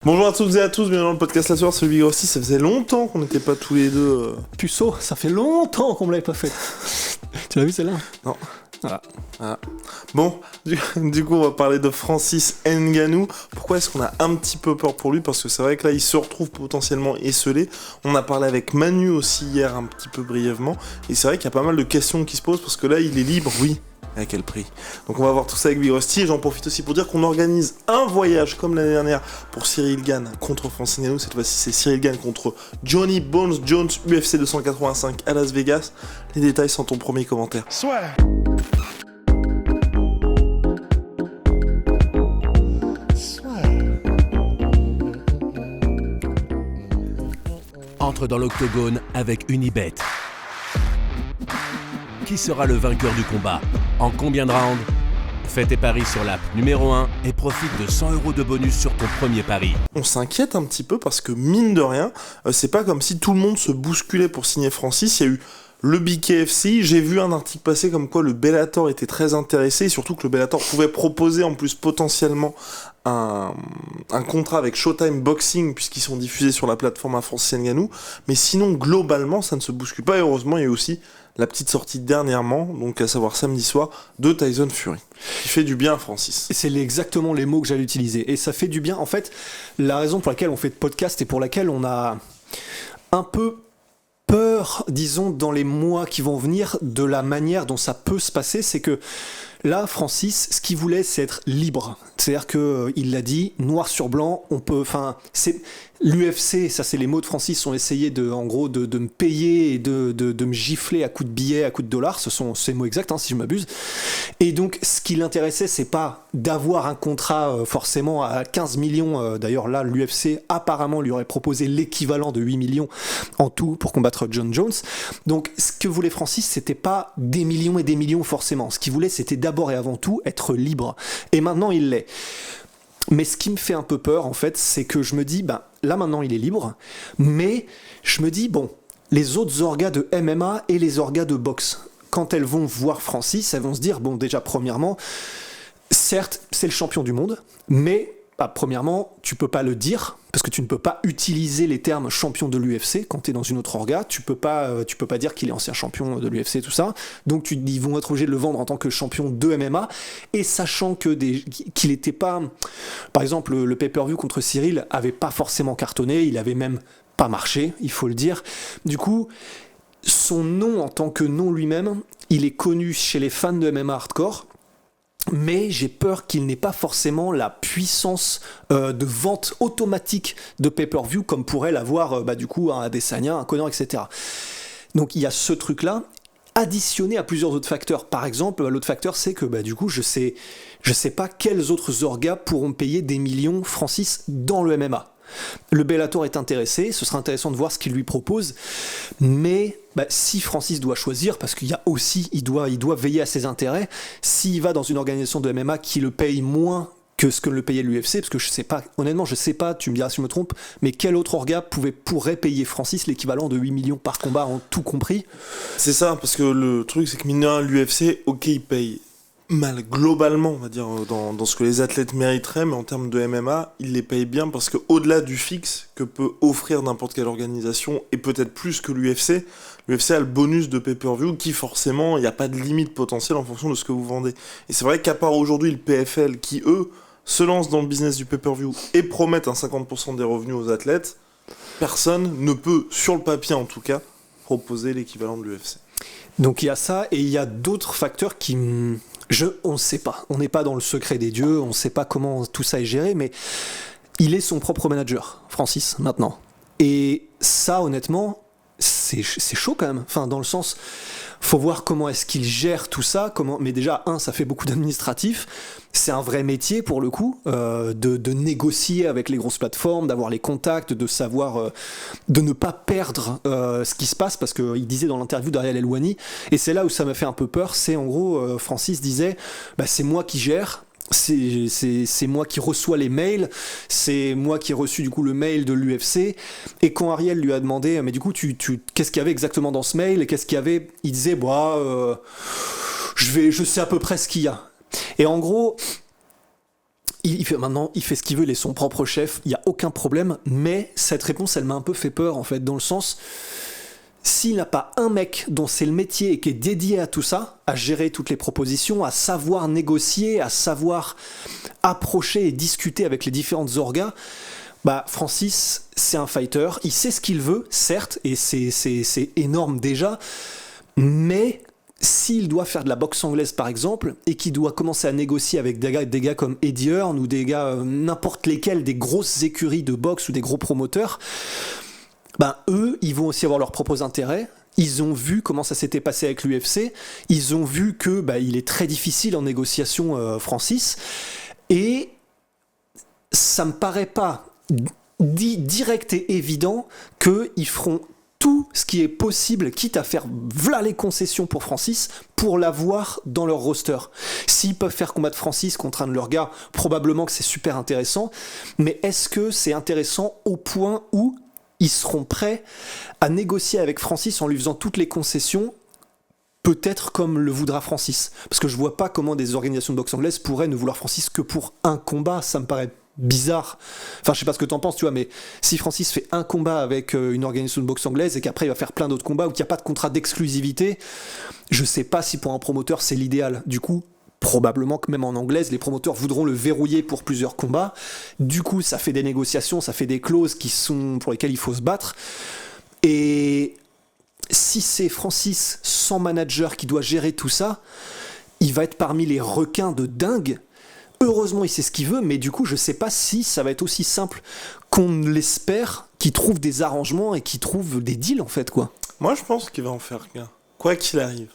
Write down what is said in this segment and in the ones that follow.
Bonjour à toutes et à tous, bienvenue dans le podcast La Soirée, c'est le Big Rossi. Ça faisait longtemps qu'on n'était pas tous les deux. Puceau, ça fait longtemps qu'on me l'avait pas fait. Tu l'as vu celle-là? Non. Voilà. Ah. Bon, du coup, on va parler de Francis Ngannou. Pourquoi est-ce qu'on a un petit peu peur pour lui? Parce que c'est vrai que là, il se retrouve potentiellement esselé. On a parlé avec Manu aussi hier, un petit peu brièvement. Et c'est vrai qu'il y a pas mal de questions qui se posent parce que là, il est libre, oui. À quel prix? Donc on va voir tout ça avec Big Rusty, et j'en profite aussi pour dire qu'on organise un voyage comme l'année dernière pour Cyril Gane contre Francis Ngannou. Cette fois-ci c'est Cyril Gane contre Johnny Bones Jones, UFC 285 à Las Vegas. Les détails sont ton premier commentaire. Soit. Entre dans l'octogone avec Unibet. Qui sera le vainqueur du combat? En combien de rounds? Fais tes paris sur l'app numéro 1 et profite de 100 € de bonus sur ton premier pari. On s'inquiète un petit peu parce que mine de rien, c'est pas comme si tout le monde se bousculait pour signer Francis. Il y a eu le BKFC, j'ai vu un article passer comme quoi le Bellator était très intéressé et surtout que le Bellator pouvait proposer en plus potentiellement un contrat avec Showtime Boxing puisqu'ils sont diffusés sur la plateforme à Francis Ngannou. Mais sinon, globalement, ça ne se bouscule pas. Et heureusement, il y a eu aussi la petite sortie dernièrement, donc à savoir samedi soir, de Tyson Fury, qui fait du bien à Francis. C'est exactement les mots que j'allais utiliser. Et ça fait du bien. En fait, la raison pour laquelle on fait de podcast et pour laquelle on a un peu peur, disons, dans les mois qui vont venir, de la manière dont ça peut se passer, c'est que là, Francis, ce qu'il voulait, c'est être libre. C'est-à-dire qu'il l'a dit, noir sur blanc, on peut... Enfin, c'est... L'UFC, ça c'est les mots de Francis, ont essayé de me payer et de me gifler à coups de billets, à coups de dollars, ce sont ces mots exacts, si je m'abuse. Et donc, ce qui l'intéressait, c'est pas d'avoir un contrat forcément à 15 millions. D'ailleurs, là, l'UFC apparemment lui aurait proposé l'équivalent de 8 millions en tout pour combattre John Jones. Donc, ce que voulait Francis, c'était pas des millions et des millions forcément. Ce qu'il voulait, c'était d'abord et avant tout être libre. Et maintenant, il l'est. Mais ce qui me fait un peu peur, en fait, c'est que je me dis, là maintenant il est libre, mais je me dis, bon, les autres orgas de MMA et les orgas de boxe, quand elles vont voir Francis, elles vont se dire, bon, déjà, premièrement, certes, c'est le champion du monde, mais, premièrement, tu peux pas le dire, parce que tu ne peux pas utiliser les termes champion de l'UFC quand tu es dans une autre orga, tu peux pas dire qu'il est ancien champion de l'UFC, tout ça, donc ils vont être obligés de le vendre en tant que champion de MMA, et sachant qu'il était pas, par exemple, le pay-per-view contre Cyril avait pas forcément cartonné, il avait même pas marché, il faut le dire, du coup, son nom en tant que nom lui-même, il est connu chez les fans de MMA hardcore, mais j'ai peur qu'il n'ait pas forcément la puissance de vente automatique de pay-per-view comme pourrait l'avoir du coup un Adesanya, un Conor, etc. Donc il y a ce truc-là, additionné à plusieurs autres facteurs. Par exemple, l'autre facteur, c'est que du coup, je sais pas quels autres orgas pourront payer des millions Francis dans le MMA. Le Bellator est intéressé, ce sera intéressant de voir ce qu'il lui propose, mais si Francis doit choisir, parce qu'il y a aussi, il doit veiller à ses intérêts, s'il va dans une organisation de MMA qui le paye moins que ce que le payait l'UFC, parce que je sais pas, honnêtement, je sais pas, tu me diras si je me trompe, mais quel autre orga pourrait payer Francis l'équivalent de 8 millions par combat en tout compris? C'est ça, parce que le truc, c'est que mine de rien, l'UFC, ok, il paye mal globalement, on va dire, dans ce que les athlètes mériteraient, mais en termes de MMA, ils les payent bien parce que au-delà du fixe que peut offrir n'importe quelle organisation, et peut-être plus que l'UFC a le bonus de pay-per-view qui forcément, il n'y a pas de limite potentielle en fonction de ce que vous vendez. Et c'est vrai qu'à part aujourd'hui le PFL qui, eux, se lancent dans le business du pay-per-view et promettent un 50% des revenus aux athlètes, personne ne peut, sur le papier en tout cas, proposer l'équivalent de l'UFC. Donc il y a ça, et il y a d'autres facteurs qui... on ne sait pas, on n'est pas dans le secret des dieux, on ne sait pas comment tout ça est géré, mais il est son propre manager, Francis, maintenant. Et ça, honnêtement, c'est chaud quand même, enfin, dans le sens, faut voir comment est-ce qu'il gère tout ça, mais déjà, ça fait beaucoup d'administratif, c'est un vrai métier pour le coup, de négocier avec les grosses plateformes, d'avoir les contacts, de savoir, de ne pas perdre ce qui se passe, parce qu'il disait dans l'interview d'Ariel Helwani, et c'est là où ça m'a fait un peu peur, c'est en gros, Francis disait, c'est moi qui gère, c'est moi qui reçois les mails, c'est moi qui ai reçu du coup le mail de l'UFC, et quand Ariel lui a demandé mais du coup qu'est-ce qu'il y avait exactement dans ce mail, et qu'est-ce qu'il y avait, il disait je sais à peu près ce qu'il y a. Et en gros, il fait ce qu'il veut, il est son propre chef, il n'y a aucun problème, mais cette réponse, elle m'a un peu fait peur, en fait, dans le sens, s'il n'a pas un mec dont c'est le métier et qui est dédié à tout ça, à gérer toutes les propositions, à savoir négocier, à savoir approcher et discuter avec les différentes orgas, bah Francis, c'est un fighter, il sait ce qu'il veut, certes, et c'est énorme déjà, mais s'il doit faire de la boxe anglaise par exemple, et qu'il doit commencer à négocier avec des gars comme Eddie Hearn ou des gars n'importe lesquels, des grosses écuries de boxe ou des gros promoteurs, ben eux, ils vont aussi avoir leurs propres intérêts. Ils ont vu comment ça s'était passé avec l'UFC, ils ont vu que il est très difficile en négociation, Francis, et ça me paraît pas dit direct et évident qu'ils feront tout ce qui est possible, quitte à faire v'là les concessions pour Francis, pour l'avoir dans leur roster. S'ils peuvent faire combattre Francis contre un de leurs gars, probablement que c'est super intéressant, mais est-ce que c'est intéressant au point où ils seront prêts à négocier avec Francis en lui faisant toutes les concessions, peut-être comme le voudra Francis? Parce que je vois pas comment des organisations de boxe anglaise pourraient ne vouloir Francis que pour un combat, ça me paraît bizarre. Enfin, je sais pas ce que t'en penses, tu vois, mais si Francis fait un combat avec une organisation de boxe anglaise et qu'après il va faire plein d'autres combats ou qu'il n'y a pas de contrat d'exclusivité, je sais pas si pour un promoteur c'est l'idéal. Du coup, probablement que même en anglaise, les promoteurs voudront le verrouiller pour plusieurs combats. Du coup, ça fait des négociations, ça fait des clauses pour lesquelles il faut se battre. Et si c'est Francis sans manager qui doit gérer tout ça, il va être parmi les requins de dingue. Heureusement, il sait ce qu'il veut, mais du coup, je sais pas si ça va être aussi simple qu'on l'espère, qu'il trouve des arrangements et qu'il trouve des deals, en fait, quoi. Moi, je pense qu'il va en faire qu'un. Quoi qu'il arrive.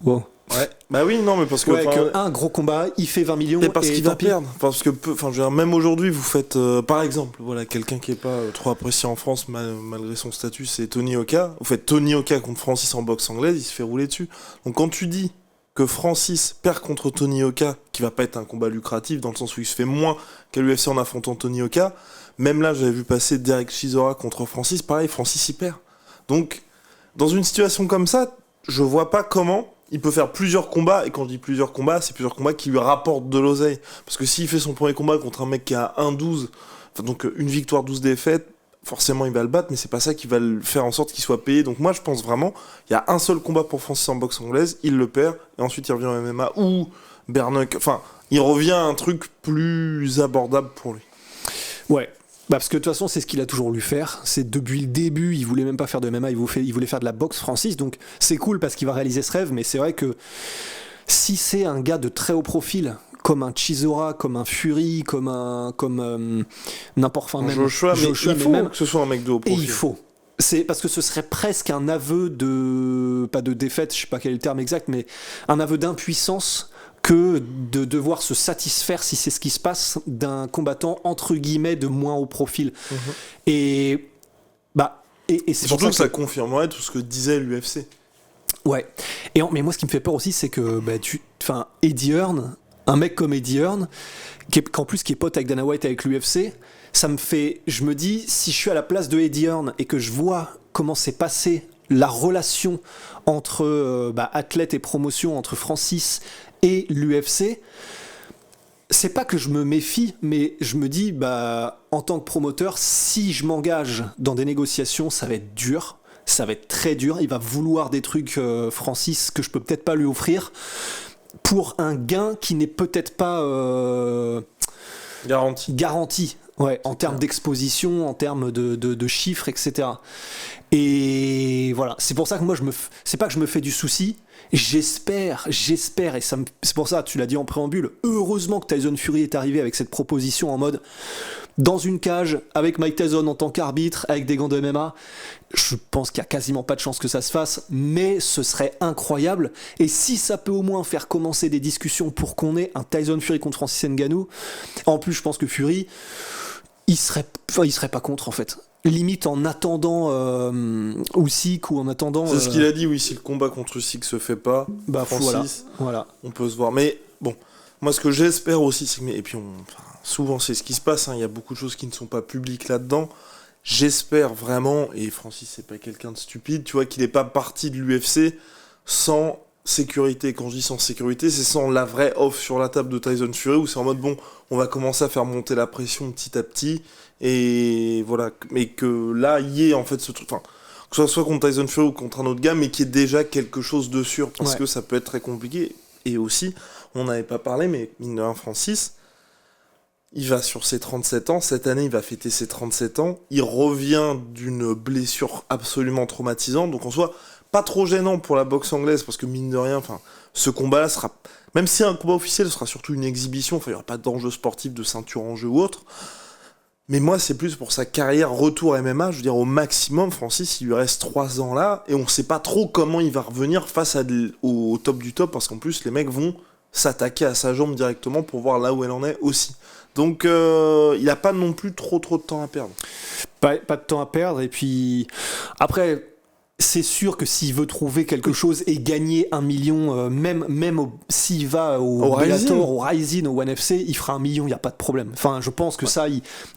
Wow. Ouais. Bah oui, non, mais parce que... un gros combat, il fait 20 millions et parce qu'il va tant pis. perdre. Parce que, je veux dire, même aujourd'hui, vous faites... par exemple, voilà, quelqu'un qui est pas trop apprécié en France, malgré son statut, c'est Tony Oka. Vous faites Tony Oka contre Francis en boxe anglaise, il se fait rouler dessus. Donc quand tu dis que Francis perd contre Tony Oka, qui va pas être un combat lucratif, dans le sens où il se fait moins qu'à l'UFC en affrontant Tony Oka, même là, j'avais vu passer Derek Chisora contre Francis, pareil, Francis y perd. Donc, dans une situation comme ça, je vois pas comment il peut faire plusieurs combats, et quand je dis plusieurs combats, c'est plusieurs combats qui lui rapportent de l'oseille. Parce que s'il fait son premier combat contre un mec qui a 1-12, donc une victoire, 12 défaites, forcément il va le battre, mais c'est pas ça qui va le faire en sorte qu'il soit payé. Donc moi je pense vraiment, il y a un seul combat pour Francis en boxe anglaise, il le perd, et ensuite il revient au MMA, ou Bernuck, enfin, il revient à un truc plus abordable pour lui. Ouais. Parce que de toute façon, c'est ce qu'il a toujours voulu faire. C'est depuis le début, il voulait même pas faire de MMA, il voulait faire de la boxe Francis. Donc c'est cool parce qu'il va réaliser ce rêve, mais c'est vrai que si c'est un gars de très haut profil, comme un Chisora, comme un Fury, comme n'importe, enfin même Joshua, mais il faut même que ce soit un mec de haut profil. Et il faut. C'est parce que ce serait presque un aveu pas de défaite, je sais pas quel est le terme exact, mais un aveu d'impuissance que de devoir se satisfaire, si c'est ce qui se passe, d'un combattant entre guillemets de moins haut profil. Et c'est surtout que ça confirmerait tout ce que disait l'UFC. Ouais. Mais moi, ce qui me fait peur aussi, c'est que Eddie Hearn, un mec comme Eddie Hearn, qui est pote avec Dana White avec l'UFC, je me dis, si je suis à la place de Eddie Hearn et que je vois comment s'est passée la relation entre athlète et promotion, entre Francis et l'UFC, c'est pas que je me méfie, mais je me dis, en tant que promoteur, si je m'engage dans des négociations, ça va être dur, ça va être très dur, il va vouloir des trucs, Francis, que je peux peut-être pas lui offrir, pour un gain qui n'est peut-être pas garanti. Ouais, en termes d'exposition, en termes de chiffres, etc. Et voilà, c'est pour ça que moi, c'est pas que je me fais du souci, j'espère, et c'est pour ça, tu l'as dit en préambule, heureusement que Tyson Fury est arrivé avec cette proposition en mode, dans une cage, avec Mike Tyson en tant qu'arbitre, avec des gants de MMA, je pense qu'il y a quasiment pas de chance que ça se fasse, mais ce serait incroyable, et si ça peut au moins faire commencer des discussions pour qu'on ait un Tyson Fury contre Francis Ngannou, en plus je pense que Fury, il serait pas contre en fait. Limite en attendant Usyk ou en attendant... C'est ce qu'il a dit, oui, si le combat contre Usyk se fait pas, Francis, voilà. On peut se voir. Mais bon, moi ce que j'espère aussi, c'est que... Et puis souvent c'est ce qui se passe, il y a beaucoup de choses qui ne sont pas publiques là-dedans. J'espère vraiment, et Francis c'est pas quelqu'un de stupide, tu vois, qu'il n'est pas parti de l'UFC sans sécurité. Quand je dis sans sécurité, c'est sans la vraie offre sur la table de Tyson Fury, où c'est en mode, bon, on va commencer à faire monter la pression petit à petit, et voilà. Mais que là, il y ait en fait ce truc, enfin, que ce soit contre Tyson Fury ou contre un autre gars, mais qu'il y ait déjà quelque chose de sûr, parce que ça peut être très compliqué. Et aussi, on n'avait pas parlé, mais mine de rien, Francis, il va sur ses 37 ans, cette année il va fêter ses 37 ans, il revient d'une blessure absolument traumatisante, donc en soi, pas trop gênant pour la boxe anglaise, parce que mine de rien, enfin, ce combat-là sera, même si un combat officiel, ce sera surtout une exhibition, enfin, il n'y aura pas d'enjeu sportif, de ceinture en jeu ou autre, mais moi c'est plus pour sa carrière retour MMA, je veux dire au maximum, Francis, il lui reste 3 ans là, et on sait pas trop comment il va revenir face au top du top, parce qu'en plus les mecs vont s'attaquer à sa jambe directement pour voir là où elle en est aussi. Donc il n'a pas non plus trop de temps à perdre. Pas de temps à perdre, et puis après, c'est sûr que s'il veut trouver quelque chose et gagner 1 million, même s'il va au Bellator, au Rising, au ONE FC, il fera 1 million, il n'y a pas de problème. Enfin, je pense que ça,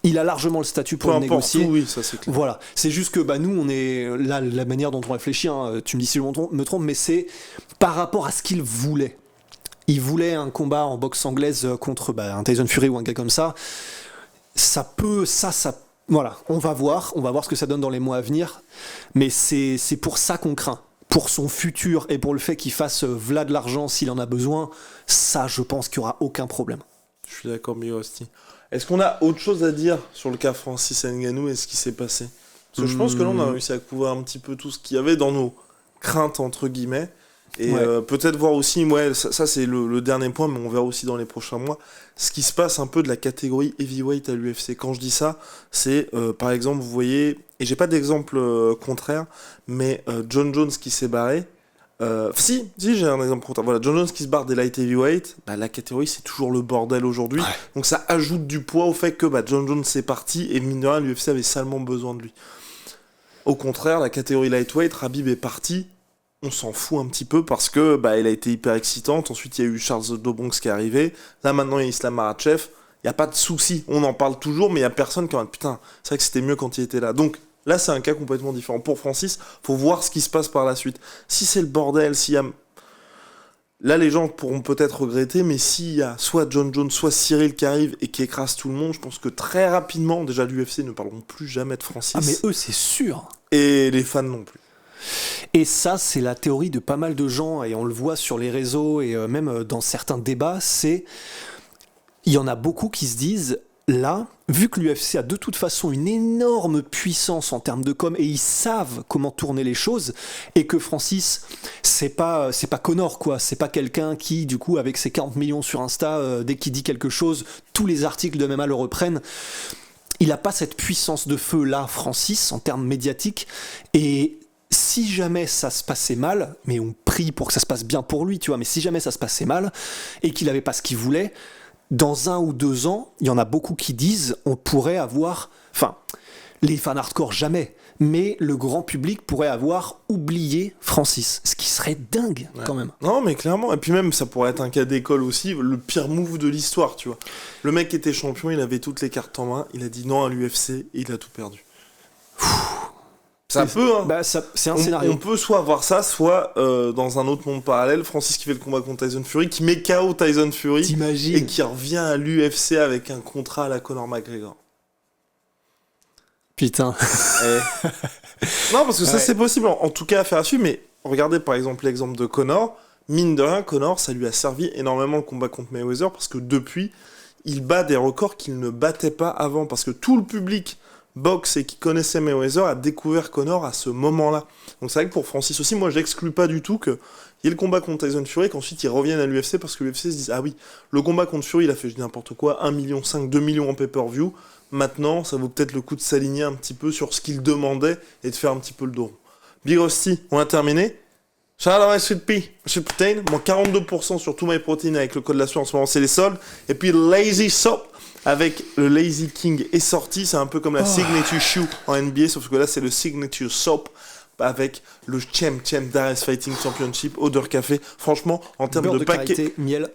il a largement le statut pour le négocier. Oui, ça c'est clair. Voilà, c'est juste que nous, on est là, la manière dont on réfléchit, hein, tu me dis si je me trompe, mais c'est par rapport à ce qu'il voulait. Il voulait un combat en boxe anglaise contre un Tyson Fury ou un gars comme ça. Voilà, on va voir ce que ça donne dans les mois à venir. Mais c'est pour ça qu'on craint. Pour son futur et pour le fait qu'il fasse v'là de l'argent s'il en a besoin, ça, je pense qu'il n'y aura aucun problème. Je suis d'accord, Mirosti. Est-ce qu'on a autre chose à dire sur le cas Francis Ngannou et ce qui s'est passé ? Parce que je pense que là, on a réussi à couvrir un petit peu tout ce qu'il y avait dans nos craintes, entre guillemets. Et peut-être voir aussi, ça c'est le dernier point, mais on verra aussi dans les prochains mois, ce qui se passe un peu de la catégorie heavyweight à l'UFC. Quand je dis ça, c'est par exemple, vous voyez, et j'ai pas d'exemple contraire, mais John Jones qui s'est barré, si j'ai un exemple contraire, voilà, John Jones qui se barre des light heavyweight, la catégorie c'est toujours le bordel aujourd'hui, donc ça ajoute du poids au fait que John Jones c'est parti, et mine de rien, l'UFC avait salement besoin de lui. Au contraire, la catégorie lightweight, Khabib est parti, on s'en fout un petit peu parce que elle a été hyper excitante. Ensuite, il y a eu Charles Dobronx qui est arrivé. Là, maintenant, il y a Islam Makhachev. Il n'y a pas de souci. On en parle toujours, mais il n'y a personne qui en a putain, c'est vrai que c'était mieux quand il était là. Donc, là, c'est un cas complètement différent. Pour Francis, faut voir ce qui se passe par la suite. Si c'est le bordel, s'il y a... Là, les gens pourront peut-être regretter, mais s'il y a soit John Jones, soit Cyril qui arrive et qui écrase tout le monde, je pense que très rapidement, déjà, l'UFC ne parleront plus jamais de Francis. Ah, mais eux, c'est sûr. Et les fans non plus. Et ça, c'est la théorie de pas mal de gens, et on le voit sur les réseaux et même dans certains débats, il y en a beaucoup qui se disent, là, vu que l'UFC a de toute façon une énorme puissance en termes de com, et ils savent comment tourner les choses, et que Francis, c'est pas Conor, quoi, c'est pas quelqu'un qui, du coup, avec ses 40 millions sur Insta, dès qu'il dit quelque chose, tous les articles de MMA le reprennent. Il a pas cette puissance de feu là, Francis, en termes médiatiques, et si jamais ça se passait mal, mais on prie pour que ça se passe bien pour lui, tu vois, mais si jamais ça se passait mal et qu'il n'avait pas ce qu'il voulait, dans 1 ou 2 ans, il y en a beaucoup qui disent on pourrait avoir, enfin, les fans hardcore jamais, mais le grand public pourrait avoir oublié Francis, ce qui serait dingue quand même. Non, mais clairement, et puis même ça pourrait être un cas d'école aussi, le pire move de l'histoire, tu vois. Le mec était champion, il avait toutes les cartes en main, il a dit non à l'UFC et il a tout perdu. Ça peut, hein. C'est un scénario. On peut soit voir ça, soit dans un autre monde parallèle, Francis qui fait le combat contre Tyson Fury, qui met KO Tyson Fury, t'imagines, et qui revient à l'UFC avec un contrat à la Conor McGregor. Putain. Non, parce que ça c'est possible, en tout cas à faire à suivre, mais regardez par exemple l'exemple de Conor, mine de rien, Conor, ça lui a servi énormément le combat contre Mayweather, parce que depuis, il bat des records qu'il ne battait pas avant, parce que tout le public boxe et qui connaissait Mayweather a découvert Conor à ce moment-là. Donc c'est vrai que pour Francis aussi, moi j'exclus pas du tout qu'il y ait le combat contre Tyson Fury et qu'ensuite ils reviennent à l'UFC parce que l'UFC se dit ah oui, le combat contre Fury il a fait je dis n'importe quoi, 1,5 million, 2 millions en pay-per-view, maintenant ça vaut peut-être le coup de s'aligner un petit peu sur ce qu'il demandait et de faire un petit peu le dos rond. Big Rusty, on a terminé. Shout out à Sweet Pea, Sweet Protein, moins 42% sur tout MyProtein avec le code de la suite en ce moment c'est les soldes, et puis Lazy Soap avec le Lazy King est sorti, c'est un peu comme la Signature Shoe en NBA, sauf que là c'est le Signature Soap avec le Champ d'Ares Fighting Championship, odeur café. Franchement, en termes de miel,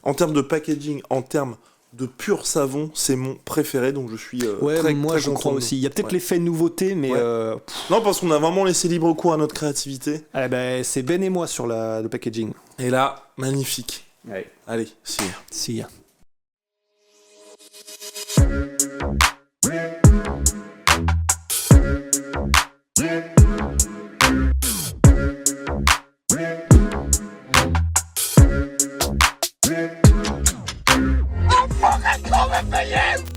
en termes de packaging, en termes de pur savon, c'est mon préféré, donc je suis Ouais, très, moi très je content crois de aussi. nous. Il y a peut-être Ouais. l'effet nouveauté, mais Ouais. Non, parce qu'on a vraiment laissé libre cours à notre créativité. eh ben, c'est Ben et moi sur le packaging. Et là, magnifique. Ouais. Allez, si. Si. Fucking come and